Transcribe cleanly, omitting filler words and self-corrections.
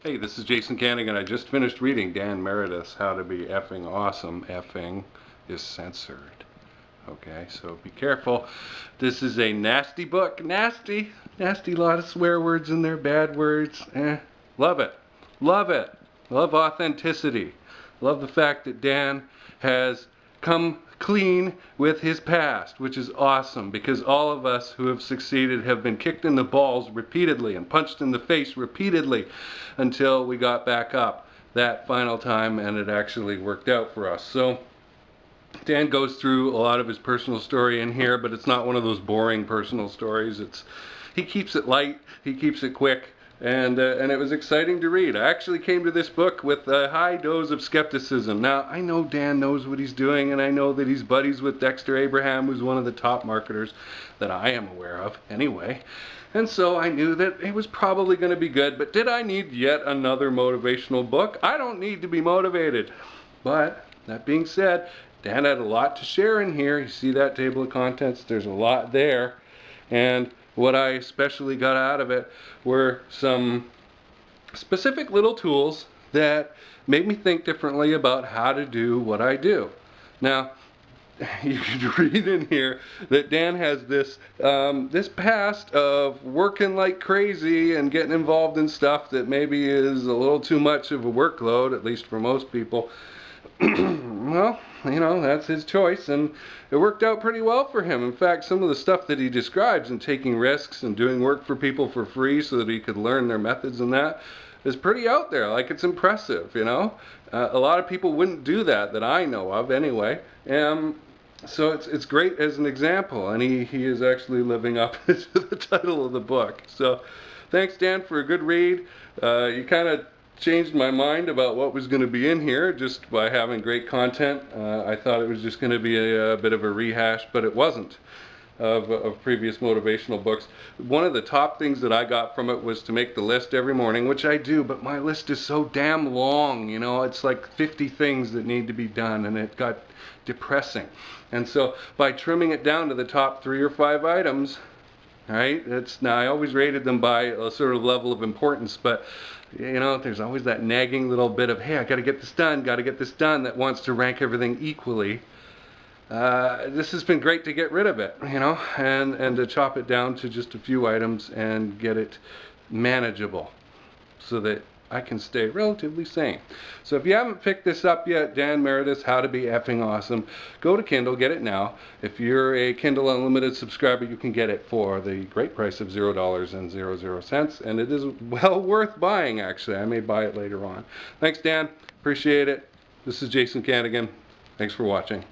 Hey, this is Jason Kanigan. I just finished reading Dan Meredith's How to Be Effing Awesome. Effing is censored. Okay, so be careful. This is a nasty book. Nasty. Nasty, lot of swear words in there, bad words. Love it. Love it. Love authenticity. Love the fact that Dan has come clean with his past, which is awesome because all of us who have succeeded have been kicked in the balls repeatedly and punched in the face repeatedly until we got back up that final time and it actually worked out for us. So Dan goes through a lot of his personal story in here, but it's not one of those boring personal stories. He keeps it light, he keeps it quick, and it was exciting to read. I actually came to this book with a high dose of skepticism. Now, I know Dan knows what he's doing, and I know that he's buddies with Dexter Abraham, who's one of the top marketers that I am aware of anyway. And so I knew that it was probably going to be good, but did I need yet another motivational book? I don't need to be motivated. But that being said, Dan had a lot to share in here. You see that table of contents? There's a lot there. And what I especially got out of it were some specific little tools that made me think differently about how to do what I do. Now, you can read in here that Dan has this past of working like crazy and getting involved in stuff that maybe is a little too much of a workload, at least for most people. Well, that's his choice, and it worked out pretty well for him. In fact, some of the stuff that he describes in taking risks and doing work for people for free so that he could learn their methods and that is pretty out there. Like, it's impressive, A lot of people wouldn't do that I know of anyway. So it's great as an example, and he is actually living up to the title of the book. So thanks, Dan, for a good read. You kind of changed my mind about what was going to be in here just by having great content. I thought it was just going to be a bit of a rehash, but it wasn't of previous motivational books. One of the top things that I got from it was to make the list every morning, which I do, but my list is so damn long, it's like 50 things that need to be done, and it got depressing. And so by trimming it down to the top 3 or 5 items, right? Now I always rated them by a sort of level of importance, but there's always that nagging little bit of, hey, I got to get this done, that wants to rank everything equally. This has been great to get rid of it, and to chop it down to just a few items and get it manageable so that I can stay relatively sane. So if you haven't picked this up yet, Dan Meredith's How to Be Effing Awesome, go to Kindle, get it now. If you're a Kindle Unlimited subscriber, you can get it for the great price of $0.00, and it is well worth buying, actually. I may buy it later on. Thanks, Dan. Appreciate it. This is Jason Kanigan. Thanks for watching.